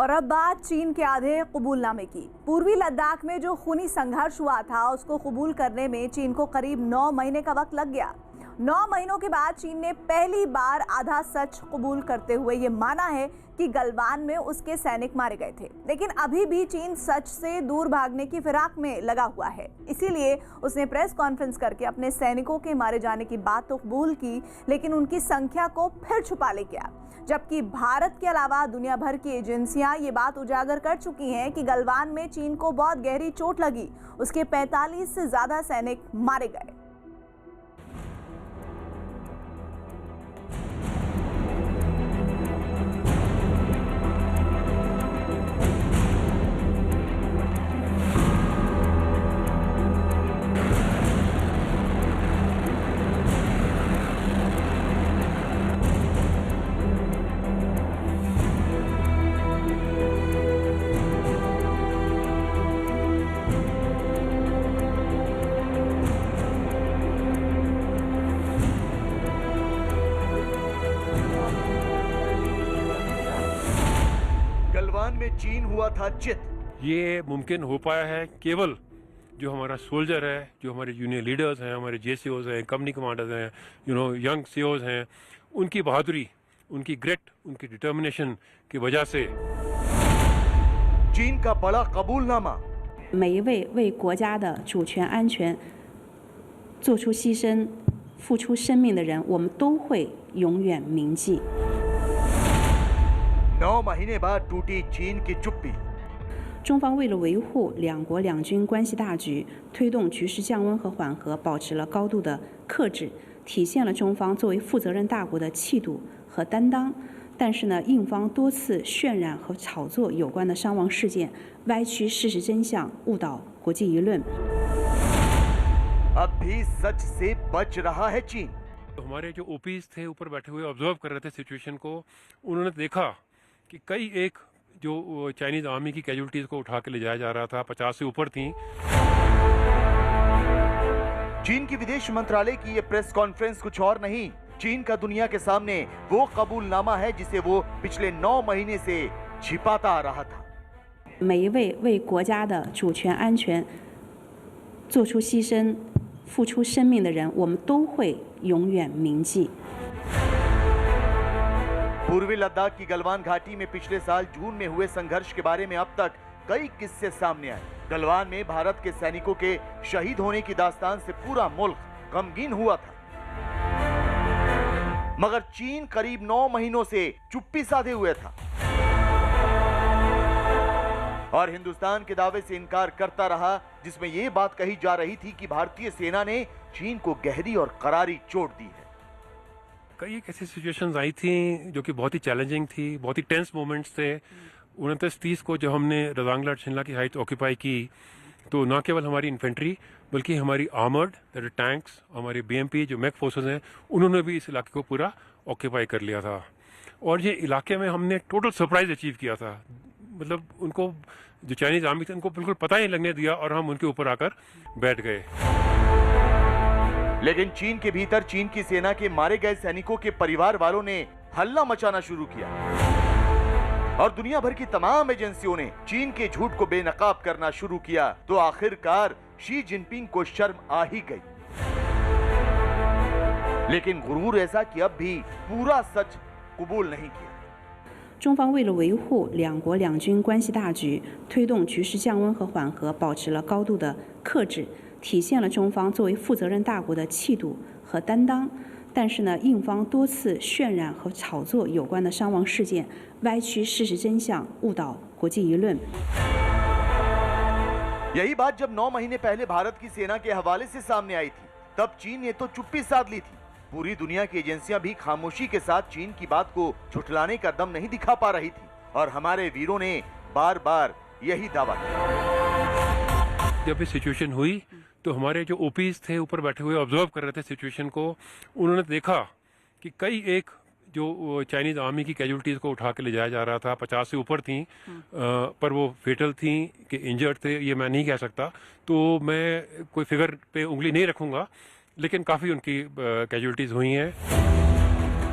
और अब बात चीन के आधे कबूलनामे की। पूर्वी लद्दाख में जो खूनी संघर्ष हुआ था उसको कबूल करने में चीन को करीब 9 महीने का वक्त लग गया। 9 महीनों के बाद चीन ने पहली बार आधा सच कबूल करते हुए ये माना है कि गलवान में उसके सैनिक मारे गए थे, लेकिन अभी भी चीन सच से दूर भागने की फिराक में लगा हुआ है। इसीलिए उसने प्रेस कॉन्फ्रेंस करके अपने सैनिकों के मारे जाने की बात तो कबूल की, लेकिन उनकी संख्या को फिर छुपा ले गया। जबकि भारत के अलावा दुनिया भर की एजेंसियां ये बात उजागर कर चुकी हैं कि गलवान में चीन को बहुत गहरी चोट लगी, उसके 45 से ज्यादा सैनिक मारे गए। गलवान में चीन हुआ था चित। ये मुमकिन हो पाया है केवल जो हमारा सोल्जर है, जो हमारे जूनियर लीडर्स हैं, हमारे जेसीओज हैं, कंपनी कमांडर्स हैं, यंग सीओज हैं, उनकी बहादुरी, उनकी ग्रिट, उनकी डिटर्मिनेशन की वजह से। चीन का बड़ा कबूलनामा। 每一位为国家的主权安全做出牺牲、付出生命的人，我们都会永远铭记。 9 महीने बाद टूटी चीन की चुप्पी। 中方为了维护两国两军关系大局，推动局势降温和缓和，保持了高度的克制，体现了中方作为负责任大国的气度和担当。但是呢，印方多次渲染和炒作有关的伤亡事件，歪曲事实真相，误导国际舆论。 अब भी सच से बच रहा है चीन। हमारे जो ओपीज थे ऊपर बैठे हुए ऑब्जर्व कर रहे थे सिचुएशन को, उन्होंने देखा कि कई एक जो चाइनीज आर्मी की कैजुअल्टीज को उठा के ले जाया जा रहा था, 50 से ऊपर थी। चीन की विदेश मंत्रालय की ये प्रेस कॉन्फ्रेंस कुछ और नहीं, चीन का दुनिया के सामने वो कबूलनामा है जिसे वो पिछले 9 महीने से छिपाता आ रहा था। 每一位为国家的主权安全做出牺牲、付出生命的人，我们都会永远铭记。 पूर्वी लद्दाख की गलवान घाटी में पिछले साल जून में हुए संघर्ष के बारे में अब तक कई किस्से सामने आए। गलवान में भारत के सैनिकों के शहीद होने की दास्तान से पूरा मुल्क गमगीन हुआ था, मगर चीन करीब 9 महीनों से चुप्पी साधे हुए था और हिंदुस्तान के दावे से इनकार करता रहा, जिसमें यह बात कही जा रही थी कि भारतीय सेना ने चीन को गहरी और करारी चोट दी है। कई एक ऐसी सिचुएशंस आई थी जो कि बहुत ही चैलेंजिंग थी, बहुत ही टेंस मोमेंट्स थे। 29-30 को जब हमने रजांगला शिमला की हाइट ऑक्यूपाई की, तो न केवल हमारी इन्फेंट्री बल्कि हमारी आर्मर्ड दैट टैंक्स, हमारे बीएमपी जो मैक फोर्सेस हैं, उन्होंने भी इस इलाके को पूरा ऑक्यूपाई कर लिया था। और ये इलाके में हमने टोटल सरप्राइज अचीव किया था। मतलब उनको जो चाइनीज आर्मी थे उनको बिल्कुल पता ही लगने दिया और हम उनके ऊपर आकर बैठ गए। लेकिन चीन के भीतर चीन की सेना के मारे गए सैनिकों के परिवार वालों ने हल्ला मचाना शुरू किया और दुनिया भर की तमाम एजेंसियों ने चीन के झूठ को बेनकाब करना शुरू किया। तो आखिरकार शी जिनपिंग को शर्म आ ही गई, लेकिन गुरूर ऐसा कि अब भी पूरा सच कबूल नहीं किया। 中方为了维护两国两军关系大局，推动局势降温和缓和，保持了高度的克制，体现了中方作为负责任大国的气度和担当。但是呢，印方多次渲染和炒作有关的伤亡事件，歪曲事实真相，误导国际舆论。 यही बात जब 9 महीने पहले भारत की सेना के हवाले से सामने आई थी, तब चीन ने तो चुप्पी साध ली थी। पूरी दुनिया की एजेंसियां भी खामोशी के साथ चीन की बात को झुठलाने का दम नहीं दिखा पा रही थी और हमारे वीरों ने बार बार यही दावा किया। जब ये सिचुएशन हुई तो हमारे जो ओपीज थे ऊपर बैठे हुए ऑब्जर्व कर रहे थे सिचुएशन को, उन्होंने देखा कि कई एक जो चाइनीज आर्मी की कैजुअल्टीज को उठा के ले जाया जा रहा था, 50 से ऊपर थी, पर वो फेटल थी कि इंजर्ड थे, ये मैं नहीं कह सकता। तो मैं कोई फिगर पे उंगली नहीं रखूंगा, लेकिन काफ़ी उनकी कैजुअल्टीज हुई हैं।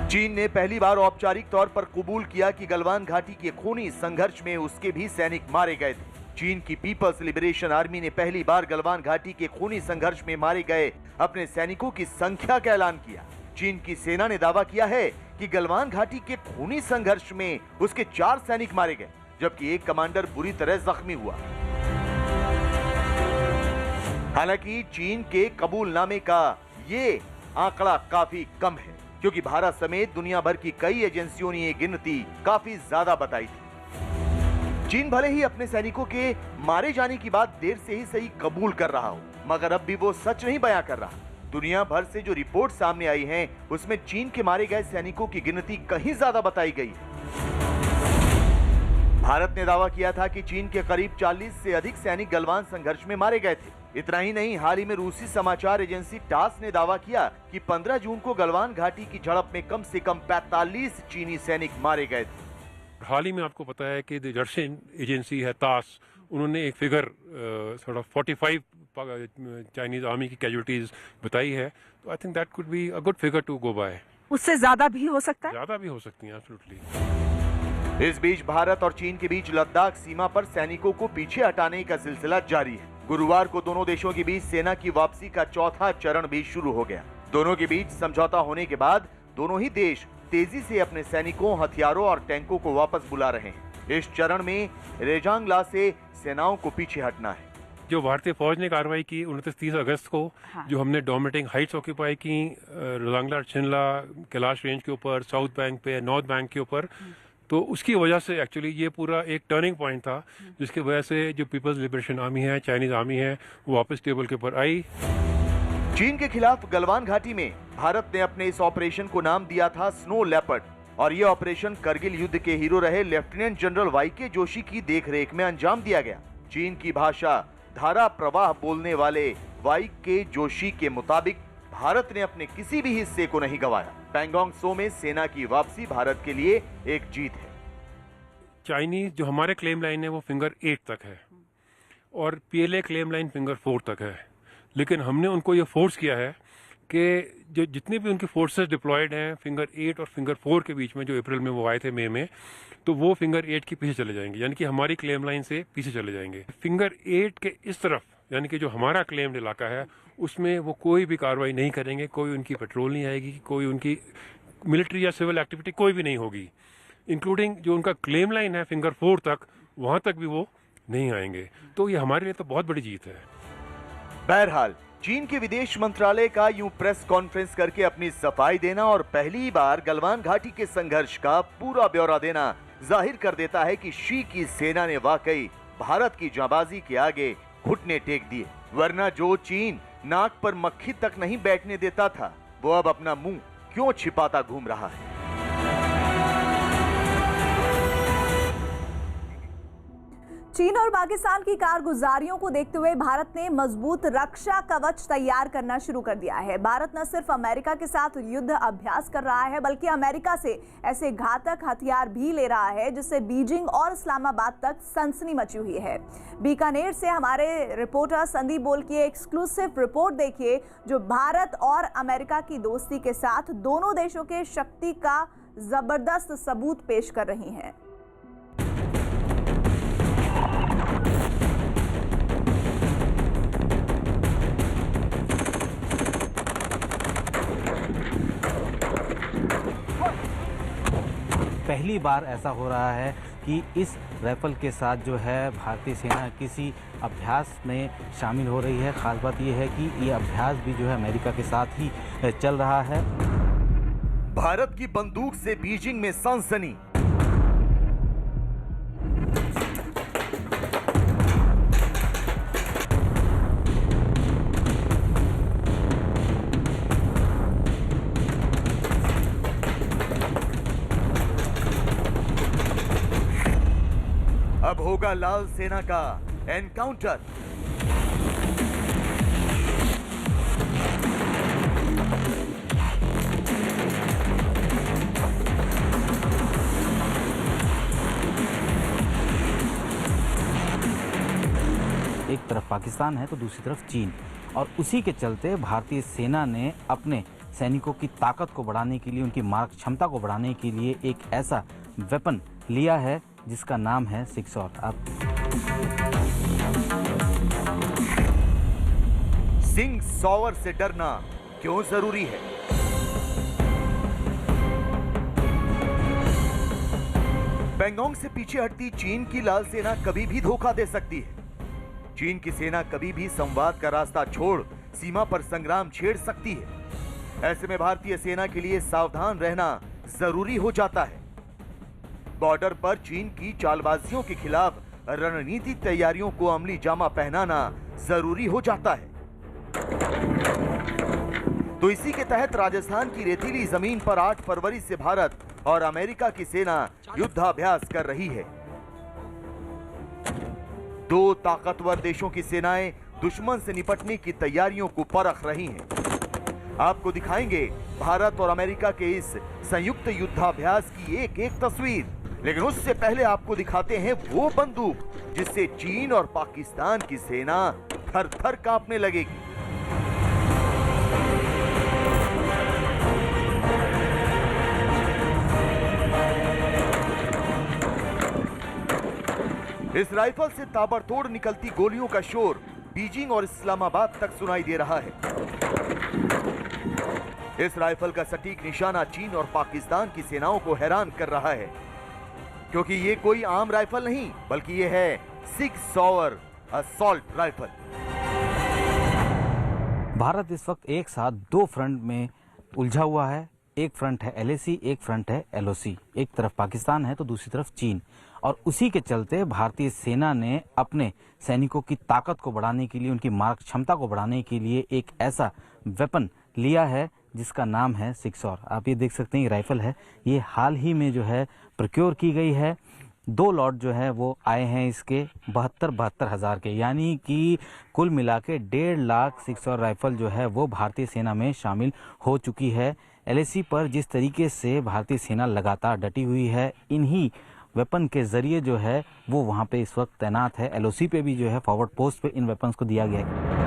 चीन ने पहली बार औपचारिक तौर पर कबूल किया कि गलवान घाटी के खूनी संघर्ष में उसके भी सैनिक मारे गए थे। चीन की पीपल्स लिबरेशन आर्मी ने पहली बार गलवान घाटी के खूनी संघर्ष में मारे गए अपने सैनिकों की संख्या का ऐलान किया। चीन की सेना ने दावा किया है कि गलवान घाटी के खूनी संघर्ष में उसके 4 सैनिक मारे गए, जबकि एक कमांडर बुरी तरह जख्मी हुआ। हालांकि चीन के कबूलनामे का ये आंकड़ा काफी कम है, क्योंकि भारत समेत दुनिया भर की कई एजेंसियों ने ये गिनती काफी ज्यादा बताई थी। चीन भले ही अपने सैनिकों के मारे जाने की बात देर से ही सही कबूल कर रहा हो, मगर अब भी वो सच नहीं बयां कर रहा। दुनिया भर से जो रिपोर्ट सामने आई हैं, उसमें चीन के मारे गए सैनिकों की गिनती कहीं ज्यादा बताई गई है। भारत ने दावा किया था कि चीन के करीब 40 से अधिक सैनिक गलवान संघर्ष में मारे गए थे। इतना ही नहीं, हाल ही में रूसी समाचार एजेंसी टास ने दावा किया कि 15 जून को गलवान घाटी की झड़प में कम से कम 45 चीनी सैनिक मारे गए थे। हाल ही में आपको पता है कि रशियन एजेंसी है तास, उन्होंने एक फिगर 45 चाइनीज आर्मी की कैजुअलिटीज बताई है। तो I think that could be a good figure to go by. उससे ज्यादा भी हो सकता है? ज्यादा भी हो सकती है, एब्सोल्युटली। इस बीच भारत और चीन के बीच लद्दाख सीमा पर सैनिकों को पीछे हटाने का सिलसिला जारी है। गुरुवार को दोनों देशों के बीच सेना की वापसी का चौथा चरण भी शुरू हो गया। दोनों के बीच समझौता होने के बाद दोनों ही देश तेजी से अपने सैनिकों, हथियारों और टैंकों को वापस बुला रहे हैं। इस चरण में रेजांगला से सेनाओं को पीछे हटना है। जो भारतीय फौज ने कार्रवाई की 29-30 अगस्त को, जो हमने डोमेटिंग हाइट्स ऑक्यूपाई की रजांगला, शिनला, कैलाश रेंज के ऊपर, साउथ बैंक पे, नॉर्थ बैंक के ऊपर, तो उसकी वजह से एक्चुअली ये पूरा एक टर्निंग पॉइंट था, जिसकी वजह से जो पीपल्स लिबरेशन आर्मी है, चाइनीज आर्मी है, वो वापस टेबल के ऊपर आई। चीन के खिलाफ गलवान घाटी में भारत ने अपने इस ऑपरेशन को नाम दिया था स्नो लेपर्ड, और ये ऑपरेशन करगिल युद्ध के हीरो रहे लेफ्टिनेंट जनरल वाईके जोशी की देखरेख में अंजाम दिया गया। चीन की भाषा धारा प्रवाह बोलने वाले वाईके जोशी के मुताबिक भारत ने अपने किसी भी हिस्से को नहीं गंवाया। पैंगोंग त्सो में सेना की वापसी भारत के लिए एक जीत है। चाइनीज जो हमारे क्लेम लाइन है वो फिंगर 8 तक है और पीएलए क्लेम लाइन फिंगर 4 तक है, लेकिन हमने उनको ये फोर्स किया है कि जो जितने भी उनकी फोर्सेस डिप्लॉयड हैं फिंगर 8 और फिंगर 4 के बीच में, जो अप्रैल में वो आए थे मई में, तो वो फिंगर 8 के पीछे चले जाएंगे, यानी कि हमारी क्लेम लाइन से पीछे चले जाएंगे। फिंगर 8 के इस तरफ, यानी कि जो हमारा क्लेम्ड इलाका है, उसमें वो कोई भी कार्रवाई नहीं करेंगे, कोई उनकी पेट्रोल नहीं आएगी, कोई उनकी मिलिट्री या सिविल एक्टिविटी कोई भी नहीं होगी, इंक्लूडिंग जो उनका क्लेम लाइन है फिंगर 4 तक, वहाँ तक भी वो नहीं आएंगे। तो ये हमारे लिए तो बहुत बड़ी जीत है। बहरहाल चीन के विदेश मंत्रालय का यूं प्रेस कॉन्फ्रेंस करके अपनी सफाई देना और पहली बार गलवान घाटी के संघर्ष का पूरा ब्यौरा देना जाहिर कर देता है कि शी की सेना ने वाकई भारत की जांबाजी के आगे घुटने टेक दिए, वरना जो चीन नाक पर मक्खी तक नहीं बैठने देता था, वो अब अपना मुंह क्यों छिपाता घूम रहा है। चीन और पाकिस्तान की कारगुजारियों को देखते हुए भारत ने मजबूत रक्षा कवच तैयार करना शुरू कर दिया है। भारत न सिर्फ अमेरिका के साथ युद्ध अभ्यास कर रहा है, बल्कि अमेरिका से ऐसे घातक हथियार भी ले रहा है जिससे बीजिंग और इस्लामाबाद तक सनसनी मची हुई है। बीकानेर से हमारे रिपोर्टर संदीप बोल की एक्सक्लूसिव रिपोर्ट देखिए, जो भारत और अमेरिका की दोस्ती के साथ दोनों देशों के शक्ति का जबरदस्त सबूत पेश कर रही है। पहली बार ऐसा हो रहा है कि इस राइफल के साथ जो है भारतीय सेना किसी अभ्यास में शामिल हो रही है। खास बात यह है कि ये अभ्यास भी जो है अमेरिका के साथ ही चल रहा है। भारत की बंदूक से बीजिंग में सनसनी। अब होगा लाल सेना का एनकाउंटर। एक तरफ पाकिस्तान है तो दूसरी तरफ चीन, और उसी के चलते भारतीय सेना ने अपने सैनिकों की ताकत को बढ़ाने के लिए, उनकी मारक क्षमता को बढ़ाने के लिए एक ऐसा वेपन लिया है जिसका नाम है सिक्सॉर। आप सिंग सॉवर से डरना क्यों जरूरी है? पैंगोंग से पीछे हटती चीन की लाल सेना कभी भी धोखा दे सकती है। चीन की सेना कभी भी संवाद का रास्ता छोड़ सीमा पर संग्राम छेड़ सकती है। ऐसे में भारतीय सेना के लिए सावधान रहना जरूरी हो जाता है। बॉर्डर पर चीन की चालबाजियों के खिलाफ रणनीतिक तैयारियों को अमली जामा पहनाना जरूरी हो जाता है। तो इसी के तहत राजस्थान की रेतीली जमीन पर 8 फरवरी से भारत और अमेरिका की सेना युद्धाभ्यास कर रही है। दो ताकतवर देशों की सेनाएं दुश्मन से निपटने की तैयारियों को परख रही हैं। आपको दिखाएंगे भारत और अमेरिका के इस संयुक्त युद्धाभ्यास की एक-एक तस्वीर, लेकिन उससे पहले आपको दिखाते हैं वो बंदूक जिससे चीन और पाकिस्तान की सेना थर-थर कांपने लगेगी। इस राइफल से ताबड़तोड़ निकलती गोलियों का शोर बीजिंग और इस्लामाबाद तक सुनाई दे रहा है। इस राइफल का सटीक निशाना चीन और पाकिस्तान की सेनाओं को हैरान कर रहा है, क्योंकि ये कोई आम राइफल नहीं बल्कि ये है six sour assault rifle. Bharat इस वक्त एक साथ दो फ्रंट में उलझा हुआ है। एक फ्रंट है LAC, एक फ्रंट है LOC। एक तरफ पाकिस्तान है तो दूसरी तरफ चीन, और उसी के चलते भारतीय सेना ने अपने सैनिकों की ताकत को बढ़ाने के लिए, उनकी मारक क्षमता को बढ़ाने के लिए एक ऐसा वेपन लिया है जिसका नाम है सिक्सॉर। आप ये देख सकते हैं, ये राइफल है, ये हाल ही में जो है प्रोक्योर की गई है। 2 लॉट जो है वो आए हैं इसके 72 हज़ार के, यानी कि कुल मिला के 1.5 लाख सिक्सॉर राइफल जो है वो भारतीय सेना में शामिल हो चुकी है। LAC पर जिस तरीके से भारतीय सेना लगातार डटी हुई है, इन्हीं वेपन के जरिए जो है वो वहाँ पे इस वक्त तैनात है। LOC पे भी जो है फॉरवर्ड पोस्ट पे इन वेपन्स को दिया गया है।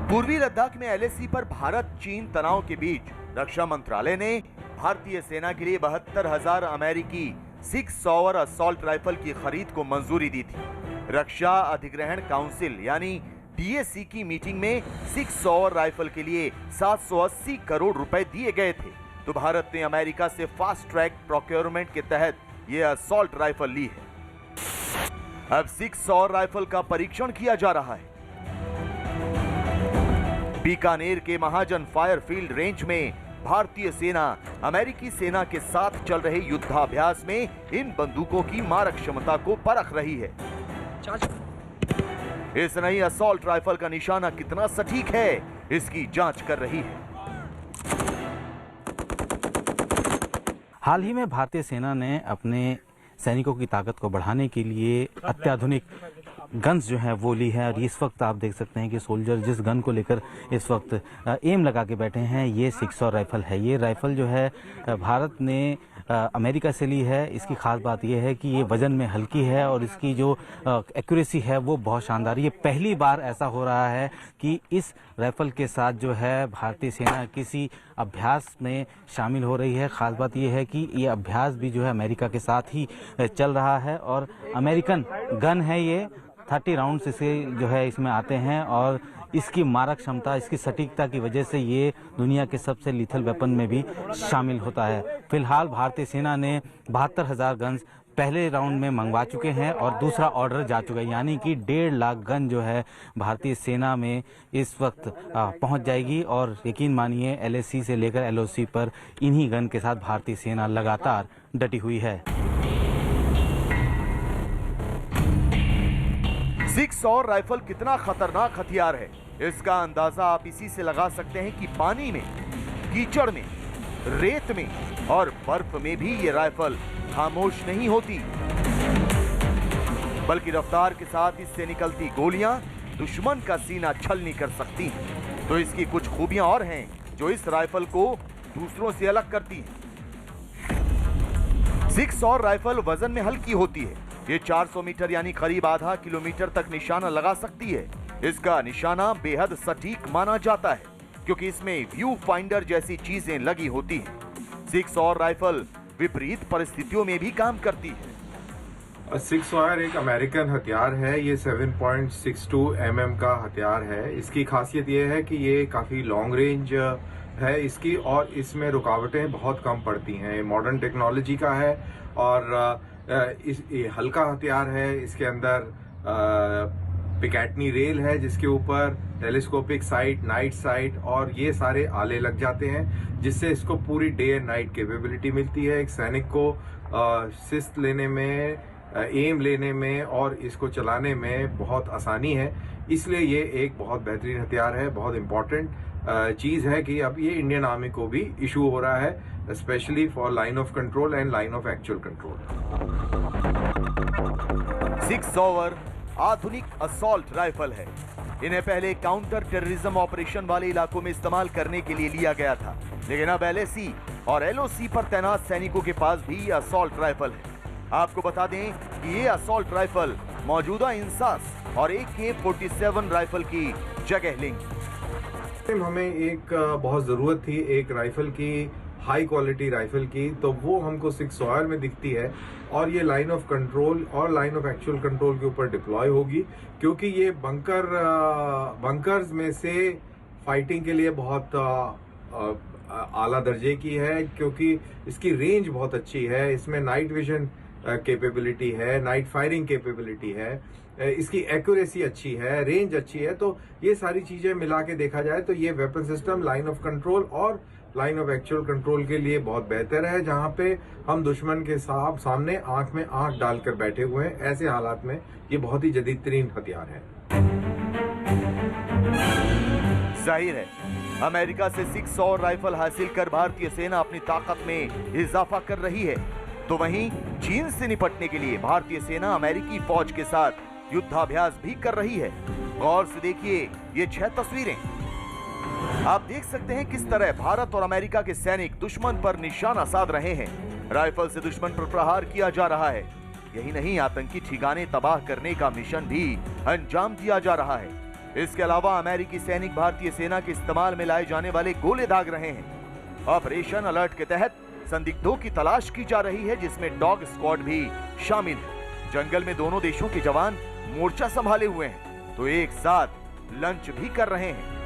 पूर्वी लद्दाख में LAC पर भारत चीन तनाव के बीच रक्षा मंत्रालय ने भारतीय सेना के लिए 72,000 अमेरिकी सिक्स सॉवर असॉल्ट राइफल की खरीद को मंजूरी दी थी। रक्षा अधिग्रहण काउंसिल यानी DAC की मीटिंग में सिक्स सॉवर राइफल के लिए 780 करोड़ रुपए दिए गए थे। तो भारत ने अमेरिका से फास्ट ट्रैक प्रोक्योरमेंट के तहत यह असॉल्ट राइफल ली है। अब सिक्स सॉवर राइफल का परीक्षण किया जा रहा है। बीकानेर के महाजन फायरफील्ड रेंज में भारतीय सेना अमेरिकी सेना के साथ चल रहे युद्धाभ्यास में इन बंदूकों की मारक क्षमता को परख रही है। इस नई असॉल्ट राइफल का निशाना कितना सटीक है, इसकी जांच कर रही है। हाल ही में भारतीय सेना ने अपने सैनिकों की ताकत को बढ़ाने के लिए अत्याधुनिक गन्स जो है वो ली है, और इस वक्त आप देख सकते हैं कि सोल्जर जिस गन को लेकर इस वक्त एम लगा के बैठे हैं, ये सिक्सॉर राइफल है। ये राइफल जो है भारत ने अमेरिका से ली है। इसकी खास बात यह है कि ये वजन में हल्की है और इसकी जो एक्यूरेसी है वो बहुत शानदार है। ये पहली बार ऐसा हो रहा है कि इस राइफल के साथ जो है भारतीय सेना किसी अभ्यास में शामिल हो रही है। खास बात यह है कि ये अभ्यास भी जो है अमेरिका के साथ ही चल रहा है, और अमेरिकन गन है ये। 30 राउंड्स इसे जो है इसमें आते हैं, और इसकी मारक क्षमता, इसकी सटीकता की वजह से ये दुनिया के सबसे लीथल वेपन में भी शामिल होता है। फिलहाल भारतीय सेना ने 72,000 गन्स पहले राउंड में मंगवा चुके हैं और दूसरा ऑर्डर जा चुका है, यानी कि 1.5 लाख गन जो है भारतीय सेना में इस वक्त पहुंच जाएगी। और यकीन मानिए LAC से लेकर LOC पर इन्हीं गन के साथ भारतीय सेना लगातार डटी हुई है। सिक्स सॉवर राइफल कितना खतरनाक हथियार है, इसका अंदाजा आप इसी से लगा सकते हैं कि पानी में, कीचड़ में, रेत में और बर्फ में भी ये राइफल खामोश नहीं होती, बल्कि रफ्तार के साथ इससे निकलती गोलियां दुश्मन का सीना छलनी कर सकती हैं। तो इसकी कुछ खूबियां और हैं जो इस राइफल को दूसरों से अलग करती हैं। सिक्स सॉवर राइफल वजन में हल्की होती है। ये 400 मीटर यानी करीब आधा किलोमीटर तक निशाना लगा सकती है। इसका निशाना बेहद सटीक माना जाता है क्योंकि इसमें व्यू फाइंडर जैसी चीजें लगी होती हैं। 6 और राइफल विपरीत परिस्थितियों में भी काम करती है। 6 और एक अमेरिकन हथियार है। ये 7.62 mm का हथियार है। इसकी खासियत ये है कि ये काफ़ी लॉन्ग रेंज है इसकी और इसमें रुकावटें बहुत कम पड़ती हैं। ये मॉडर्न टेक्नोलॉजी का है और ये हल्का हथियार है। इसके अंदर पिकेटनी रेल है जिसके ऊपर टेलीस्कोपिक साइट, नाइट साइट और ये सारे आले लग जाते हैं जिससे इसको पूरी डे एंड नाइट कैपेबिलिटी मिलती है। एक सैनिक को शिस्त लेने में, एम लेने में और इसको चलाने में बहुत आसानी है। इसलिए ये एक बहुत बेहतरीन हथियार है। बहुत इम्पोर्टेंट चीज़ है कि अब ये इंडियन आर्मी को भी इशू हो रहा है, specially for line of control and line of actual control. 6 और आधुनिक असॉल्ट राइफल है। इन्हें पहले काउंटर टेररिज्म ऑपरेशन वाले इलाकों में इस्तेमाल करने के लिए लिया गया था, लेकिन अब LAC और LOC पर तैनात सैनिकों के पास भी असॉल्ट राइफल है। आपको बता दें कि ये असॉल्ट राइफल मौजूदा इंसास और AK-47 राइफल की जगह लेंगी। हमें एक बहुत ज़रूरत थी एक राइफल की, हाई क्वालिटी राइफल की, तो वो हमको 6 और में दिखती है और ये लाइन ऑफ कंट्रोल और लाइन ऑफ एक्चुअल कंट्रोल के ऊपर डिप्लॉय होगी क्योंकि ये बंकर्स में से फाइटिंग के लिए बहुत आला दर्जे की है क्योंकि इसकी रेंज बहुत अच्छी है। इसमें नाइट विजन कैपेबिलिटी है, नाइट फायरिंग कैपेबिलिटी है, इसकी एक्यूरेसी अच्छी है, रेंज अच्छी है। तो ये सारी चीजें मिला के देखा जाए तो ये weapon system line of control और लाइन ऑफ एक्चुअल कंट्रोल के लिए बहुत बेहतर है, जहां पे हम दुश्मन के सामने आंख में आंख डालकर बैठे हुए हैं। ऐसे हालात में ये बहुत ही जदीद तरीन हथियार है। जाहिर है अमेरिका से 6 और राइफल हासिल कर भारतीय सेना अपनी ताकत में इजाफा कर रही है, तो वहीं चीन से निपटने के लिए भारतीय सेना अमेरिकी फौज के साथ युद्धाभ्यास भी कर रही है। गौर से देखिए ये 6 तस्वीरें। आप देख सकते हैं किस तरह भारत और अमेरिका के सैनिक दुश्मन पर निशाना साध रहे हैं। राइफल से दुश्मन पर प्रहार किया जा रहा है। यही नहीं, आतंकी ठिकाने तबाह करने का मिशन भी अंजाम दिया जा रहा है। इसके अलावा अमेरिकी सैनिक भारतीय सेना के इस्तेमाल में लाए जाने वाले गोले दाग रहे हैं। ऑपरेशन अलर्ट के तहत संदिग्धों की तलाश की जा रही है, जिसमें डॉग स्क्वाड भी शामिल है। जंगल में दोनों देशों के जवान मोर्चा संभाले हुए हैं तो एक साथ लंच भी कर रहे हैं।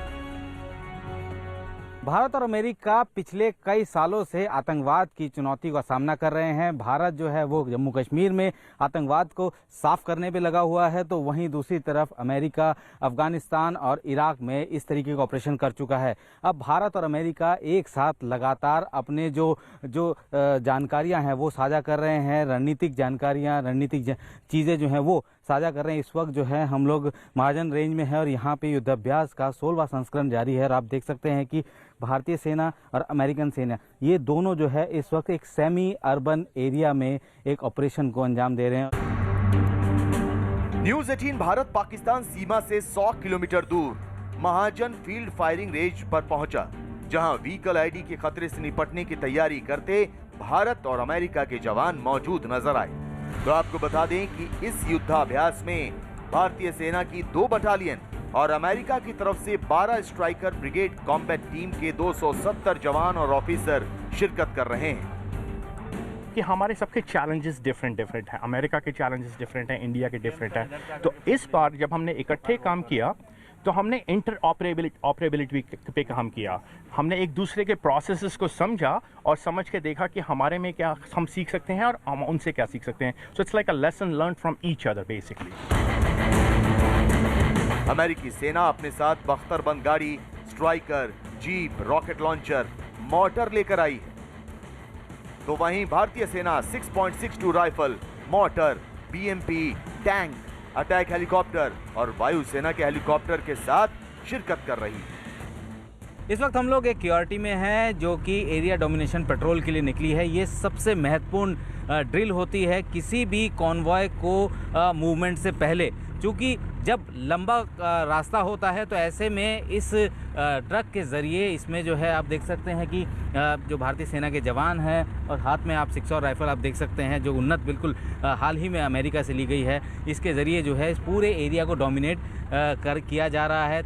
भारत और अमेरिका पिछले कई सालों से आतंकवाद की चुनौती का सामना कर रहे हैं। भारत जो है वो जम्मू कश्मीर में आतंकवाद को साफ करने पे लगा हुआ है, तो वहीं दूसरी तरफ अमेरिका अफगानिस्तान और इराक में इस तरीके का ऑपरेशन कर चुका है। अब भारत और अमेरिका एक साथ लगातार अपने जो जानकारियां हैं वो साझा कर रहे हैं, रणनीतिक जानकारियां, रणनीतिक चीज़ें जो हैं वो साझा कर रहे हैं। इस वक्त जो है हम लोग महाजन रेंज में है और यहाँ पे युद्धाभ्यास का 16वां संस्करण जारी है और आप देख सकते हैं कि भारतीय सेना और अमेरिकन सेना ये दोनों जो है इस वक्त एक सेमी अर्बन एरिया में एक ऑपरेशन को अंजाम दे रहे हैं। न्यूज़ 18 भारत पाकिस्तान सीमा से 100 किलोमीटर दूर महाजन फील्ड फायरिंग रेंज पर पहुंचा, जहां व्हीकल आईडी के खतरे से निपटने की तैयारी करते भारत और अमेरिका के जवान मौजूद नजर आए। तो आपको बता दें कि इस युद्धाभ्यास में भारतीय सेना की 2 बटालियन और अमेरिका की तरफ से 12 स्ट्राइकर ब्रिगेड कॉम्बैट टीम के 270 जवान और ऑफिसर शिरकत कर रहे हैं। कि हमारे सबके चैलेंजेस डिफरेंट हैं। अमेरिका के चैलेंजेस डिफरेंट हैं, इंडिया के डिफरेंट हैं। तो इस बार जब हमने इकट्ठे काम किया तो हमने इंटर ऑपरेबिलिटी पे काम किया। हमने एक दूसरे के प्रोसेसेस को समझा और समझ के देखा कि हमारे में क्या हम सीख सकते हैं और हम उनसे क्या सीख सकते हैं। So it's like a lesson learn from each other basically. अमेरिकी सेना अपने साथ बख्तरबंद गाड़ी, striker, jeep, rocket launcher, mortar लेकर आई है, तो वहीं भारतीय सेना 6.62 rifle, mortar, BMP, tank, attack helicopter और वायुसेना के हेलीकॉप्टर के साथ शिरकत कर रही है। इस वक्त हम लोग एक क्यूआरटी में हैं जो कि एरिया डोमिनेशन पेट्रोल के लिए निकली है। ये सबसे महत्वपूर्ण ड्रिल होती है किसी भी कॉन्वॉय को मूवमेंट से पहले। चूँकि जब लंबा रास्ता होता है तो ऐसे में इस ट्रक के ज़रिए इसमें जो है आप देख सकते हैं कि जो भारतीय सेना के जवान हैं और हाथ में आप 6 राइफल आप देख सकते हैं जो उन्नत बिल्कुल हाल ही में अमेरिका से ली गई है, इसके ज़रिए जो है इस पूरे एरिया को डोमिनेट किया जा रहा है।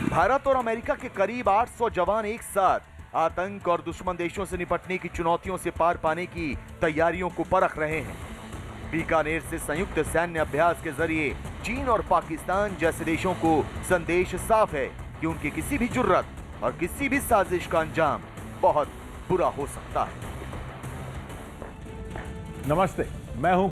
भारत और अमेरिका के करीब 800 जवान एक साथ आतंक और दुश्मन देशों से निपटने की चुनौतियों से पार पाने की तैयारियों को परख रहे हैं। बीकानेर से संयुक्त सैन्य अभ्यास के जरिए चीन और पाकिस्तान जैसे देशों को संदेश साफ है कि उनकी किसी भी जुर्रत और किसी भी साजिश का अंजाम बहुत बुरा हो सकता है। नमस्ते, मैं हूं